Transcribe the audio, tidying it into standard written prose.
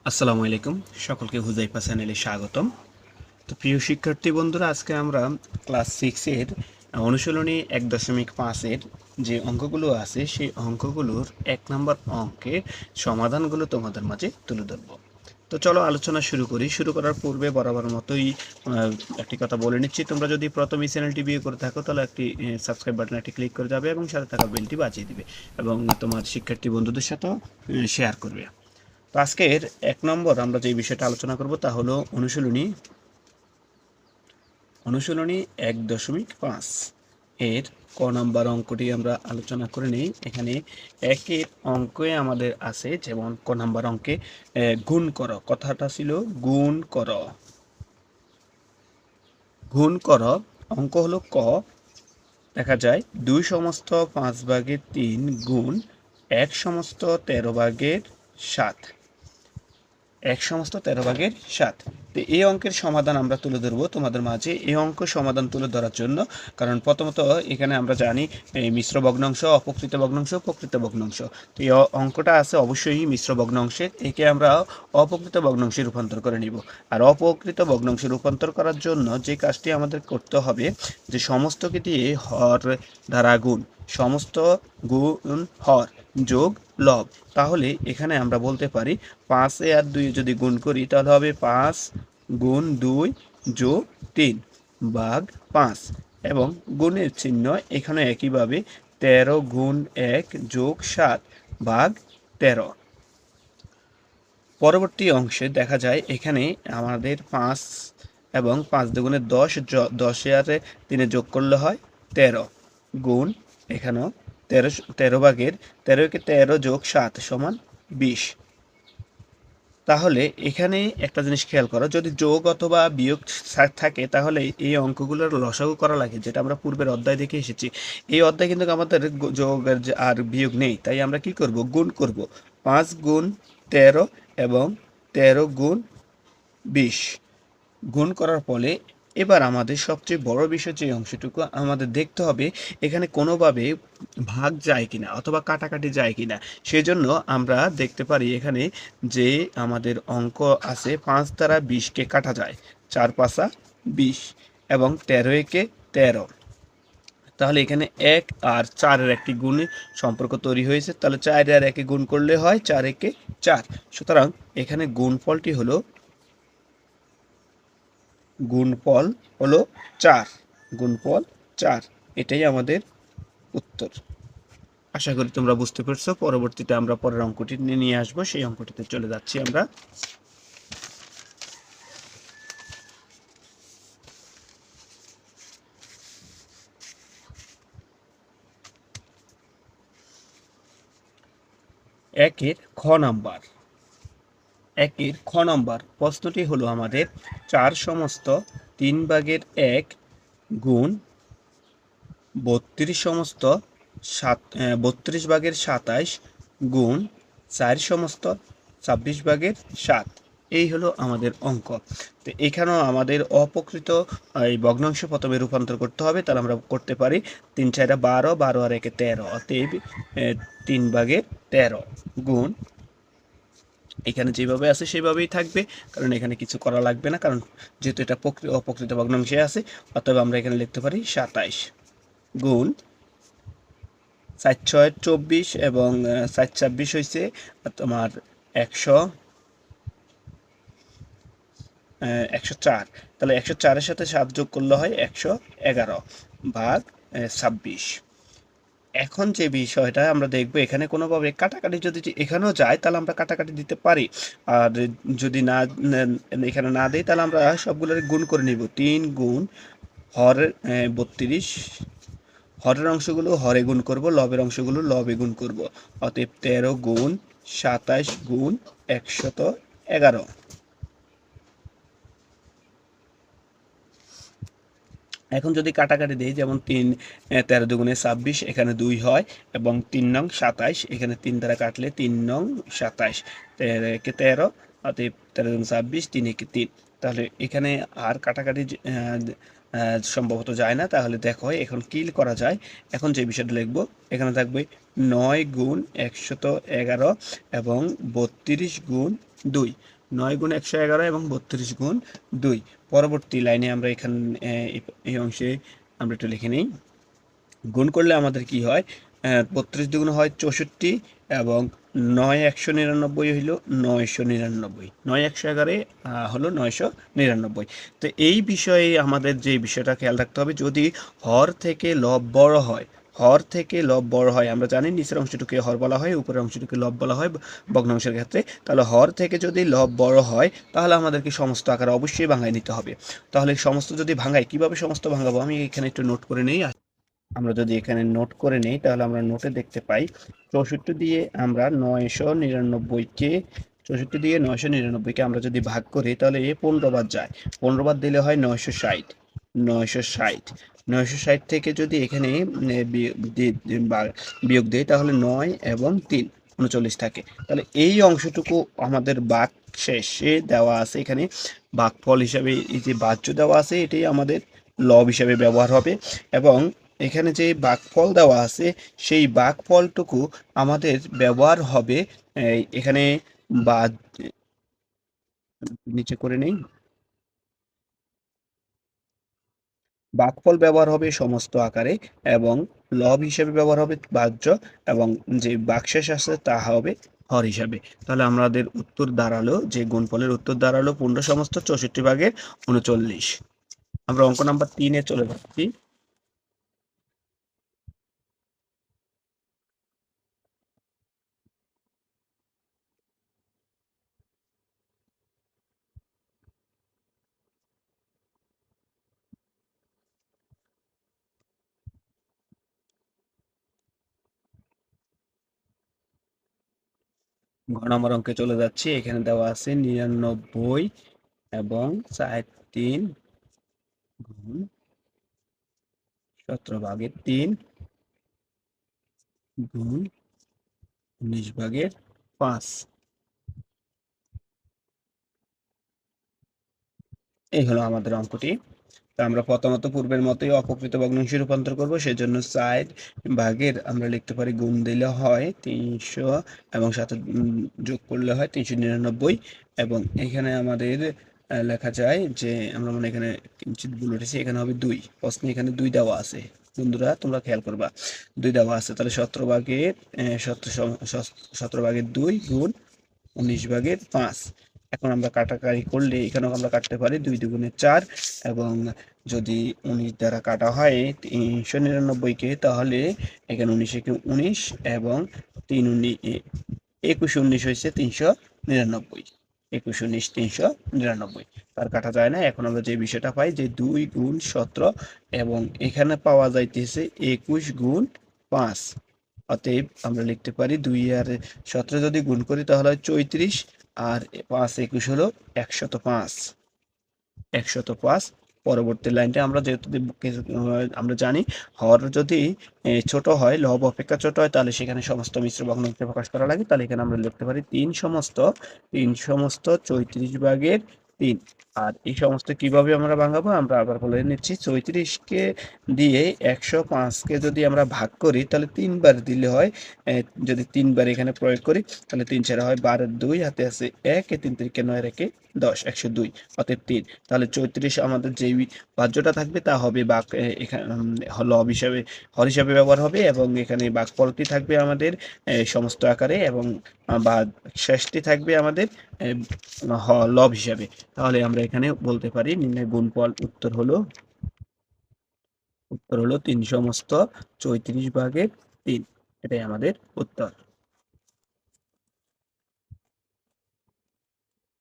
আসসালামু আলাইকুম, সকলকে হুজাইফা চ্যানেলে স্বাগতম। তো প্রিয় শিক্ষার্থী বন্ধুরা, আজকে আমরা ক্লাস 6-এর অনুশীলনী 1.5-এর যে অঙ্কগুলো আছে সেই অঙ্কগুলোর 1 নম্বর অঙ্কের সমাধানগুলো তোমাদের মাঝে তুলে ধরব। তো চলো আলোচনা শুরু করি। শুরু করার পূর্বে বরাবর মতোই একটি কথা বলে নিচ্ছি, তোমরা যদি প্রথমে চ্যানেলটি ভিউ করে থাকো তাহলে একটি সাবস্ক্রাইব বাটনে একটি ক্লিক করে যাবে এবং সাথে থাকা বেলটি বাজিয়ে দিবে এবং তোমার শিক্ষার্থী বন্ধুদের সাথেও শেয়ার করবে। তো আজকের 1 নম্বর আমরা যে বিষয়টা আলোচনা করব তা হলো অনুশীলনী 1.5 এর ক নম্বর অঙ্কটি আমরা আলোচনা করে নিই। এখানে একের অঙ্কে আমাদের আছে, যেমন ক নম্বর অঙ্কে গুণ কর, কথাটা ছিল গুণ কর। গুণ কর অঙ্ক হলো ক, দেখা যায় 2 সমস্ত 5/3 গুণ 1 সমস্ত 13/7, 1 সমস্ত 13/7। তো এই অঙ্কের সমাধান আমরা তুলে ধরবো তোমাদের মাঝে। এই অঙ্ক সমাধান তুলে ধরার জন্য, কারণ প্রথমত এখানে আমরা জানি মিশ্র ভগ্নাংশ, অপকৃত ভগ্নাংশ, প্রকৃত ভগ্নাংশ। তো এই অঙ্কটা আছে অবশ্যই মিশ্র ভগ্নাংশের, একে আমরা অপকৃত ভগ্নাংশে রূপান্তর করে নিব। আর অপকৃত ভগ্নাংশে রূপান্তর করার জন্য যে কাজটি আমাদের করতে হবে, যে সমস্তকে দিয়ে হর দ্বারা গুণ, সমস্ত গুণ হর যোগ লব। তাহলে এখানে আমরা বলতে পারি 5 আর 2 যদি গুণ করি তাহলে হবে 5 গুণ 2 যোগ 3 ভাগ 5, এবং গুণের চিহ্ন এখানে একইভাবে 13 গুণ 1 যোগ 7 ভাগ 13। পরবর্তী অংশে দেখা যায় এখানে আমাদের 5 এবং 5 দুগুণে 10, 10 আর 3 যোগ করলে হয় 13 গুণ, এখানেও 13 ভাগের 13কে 13 যোগ 7 সমান 20। তাহলে এখানে একটা জিনিস খেয়াল করো, যদি যোগ অথবা বিয়োগ থাকে তাহলে এই অঙ্কগুলোর লসাগু করা লাগে, যেটা আমরা পূর্বের অধ্যায় দেখে এসেছি। এই অধ্যায় কিন্তু আমাদের যোগ আর বিয়োগ নেই, তাই আমরা কি করব, গুণ করব। 5 গুণ 13 এবং 13 গুণ 20 গুণ করার ফলে এবার আমাদের সবচেয়ে বড় বিষয় যে অংশটুকু আমাদের দেখতে হবে, এখানে কোনোভাবে ভাগ যায় কিনা অথবা কাটাকাটি যায় কিনা। সেজন্য আমরা দেখতে পারি এখানে যে আমাদের অঙ্ক আছে 5 দ্বারা 20কে কাটা যায়, 4 5 20 এবং 13 একে 13। তাহলে এখানে 1 আর 4-এর একটি গুণ সম্পর্ক তৈরি হয়েছে, তাহলে 4 আর 1-এ গুণ করলে হয় 4 একে 4। সুতরাং এখানে গুণফল হলো 4, গুণফল 4। এটাই আমাদের উত্তর। আশা করি তোমরা বুঝতে পেরেছো। পরবর্তীতে আমরা পরের অঙ্কটি নিয়ে আসবো, সেই অঙ্কটিতে চলে যাচ্ছি আমরা। একের খ নাম্বার প্রশ্নটি হলো আমাদের 4 সমস্ত 3/1 গুণ 32 সমস্ত 32/27 গুণ 4 সমস্ত 26/7। এই হলো আমাদের অঙ্ক। তো এখানেও আমাদের অপকৃত এই ভগ্নাংশ প্রথমে রূপান্তর করতে হবে। তাহলে আমরা করতে পারি 3 4 12, 12 আর 1 13, অতএব 3/13 গুণ, এখানে যেভাবে আছে সেভাবেই থাকবে, কারণ এখানে কিছু করা লাগবে না, কারণ যেহেতু এটা অপকৃত ভগ্নাংশে আছে, অতএব আমরা এখানে লিখতে পারি 27 গুণ 4 6 24 এবং 4 26 হয়েছে তোমার 104। তাহলে 104-এর সাথে 7 যোগ করলে হয় 111 ভাগ 26। এখন যে বিষয়টা আমরা দেখব, এখানে কোনোভাবে কাটাকাটি যদি এখানেও যায় তাহলে আমরা কাটাকাটি দিতে পারি, আর যদি না এখানে না দেই তাহলে আমরা সবগুলোর গুণ করে নিব। 3 গুণ হরের 32, হরের অংশগুলো হরে গুণ করব, লবের অংশগুলো লবে গুণ করব, অতএব 13 গুণ 27 গুণ 111। এখন যদি কাটাকাটি দিই, যেমন 3 13 দুগুণে 26, এখানে 2 হয়, এবং 3 নং 27, এখানে 3 দ্বারা কাটলে 3 নং 27, 13 একে 13, অতএব 13 দুগুণ 26, 3 একে 3। তাহলে এখানে আর কাটাকাটি সম্ভবত যায় না। তাহলে দেখো এখন কি করা যায়। এখন যে বিষয়টা লিখবো, এখানে থাকবে 9 গুণ 111 এবং 32 গুণ 2। 9 গুণ 111 এবং 32 গুণ 2। পরবর্তী লাইনে আমরা এখানে এই অংশে আমরা একটু লিখে নিই। গুণ করলে আমাদের কি হয়, 32 দুগুণ হয় 64 এবং 9 199 হইল 999, 9 111 হলো 999। তো এই বিষয়ে আমাদের যে বিষয়টা খেয়াল রাখতে হবে, যদি হর থেকে লব বড় হয়, হর থেকে লব বড় হয়, আমরা জানি নিচের অংশটুকে হর বলা হয়, উপরের অংশটুকে লব বলা হয় ভগ্নাংশের ক্ষেত্রে। তাহলে হর থেকে যদি লব বড় হয় তাহলে আমাদেরকে সমস্ত আকারে অবশ্যই ভাঙায় নিতে হবে। তাহলে সমস্ত যদি ভাঙাই, কিভাবে সমস্ত ভাঙাবো আমি এখানে একটু নোট করে নেই। আমরা যদি এখানে নোট করে নেই তাহলে আমরা নোটে দেখতে পাই 64 দিয়ে আমরা 999কে 64 দিয়ে 999কে আমরা যদি ভাগ করি তাহলে 15 বার যায়, 15 বার দিলে হয় 960, 960, 960 থেকে যদি এখানে বিয়োগ দেই তাহলে 9 এবং 3 39 থাকে। তাহলে এই অংশটুকু আমাদের ভাগ শেষে দেওয়া আছে, এখানে ভাগফল হিসাবে এই যে বাহ্য দেওয়া আছে এটাই আমাদের লব হিসাবে ব্যবহার হবে। এবং এখানে যে ভাগফল দেওয়া আছে সেই ভাগফলটুকু আমাদের ব্যবহার হবে এখানে বা নিচে করে নেই, ভাগফল ব্যবহার হবে সমস্ত আকারে এবং লব হিসেবে ব্যবহার হবে বাহ্য, এবং যে ভাগশেষ আছে তা হবে হর হিসাবে। তাহলে আমাদের উত্তর দাঁড়ালো, যে গুণফলের উত্তর দাঁড়ালো 15 সমস্ত 64 ভাগের 39। আমরা অঙ্ক নাম্বার 3-এ চলে যাচ্ছি। ঘ নম্বর অঙ্কে চলে যাচ্ছি। এখানে দেওয়া আছে 99 এবং 4/3 গুণ 17/3 গুণ 19/5। এই হলো আমাদের অঙ্কটি। তো আমরা প্রথমত পূর্বের মতোই অপকৃত ভগ্নাংশে রূপান্তর করব। সেজন্য 4 ভাগের আমরা লিখতে পারি, গুণ দিলে হয় 300 এবং সাথে যোগ করলে হয় 399। এবং এখানে আমাদের লেখা যায় যে আমরা মনে এখানে কিঞ্চিত ভুল উঠেছি, এখানে হবে 2। প্রশ্নে এখানে 2 দেওয়া আছে, বন্ধুরা তোমরা খেয়াল করবা 2 দেওয়া আছে। তাহলে 17/2 গুণ 19/5। এখন আমরা কাটাকাটি করলে এখানেও আমরা কাটতে পারি, 2 দুগুণে 4 এবং যদি 19 দ্বারা কাটা হয় 399কে তাহলে এখানে 19 একে 19 এবং 3 21 19 হয়েছে 399, 21 19 399, তার কাটা যায় না। এখন আমরা যে বিষয়টা পাই যে 2 গুণ 17 এবং এখানে পাওয়া যাইতেছে 21 গুণ 5। অতএব আমরা লিখতে পারি 2 আর 17 যদি গুণ করি তাহলে হয় 34 আর 5 21 হলো 105, 105। পরবর্তী লাইনটা আমরা যেহেতু আমরা জানি হর যদি ছোট হয়, লব অপেক্ষা ছোট হয়, তাহলে সেখানে সমস্ত মিশ্র ভগ্নাংশে প্রকাশ করা লাগে। তাহলে এখানে আমরা লিখতে পারি 3 সমস্ত 34/3। আর এই সমস্ত কিভাবে আমরা ভাঙাবো আমরা আবার বলে নিচ্ছি, 34কে দিয়ে 105কে যদি আমরা ভাগ করি তাহলে 3 বার দিলে হয়, যদি 3 বার এখানে প্রয়োগ করি তাহলে 3 4 হয় 12, 2 হাতে আছে 1, 3 3 9 রেখে 10, 102, অতএব 3। তাহলে 34 আমাদের যেই ভাজ্যটা থাকবে তা হবে বাক এখানে লব হিসাবে হর হিসাবে ব্যবহার হবে এবং এখানে ভাগফলটি থাকবে আমাদের সমস্ত আকারে এবং বা শেষটি থাকবে আমাদের লব হিসাবে। তাহলে আমরা এখানে বলতে পারি নির্ণয় গুণফল উত্তর হলো 3 সমস্ত 34/3, এটাই আমাদের উত্তর।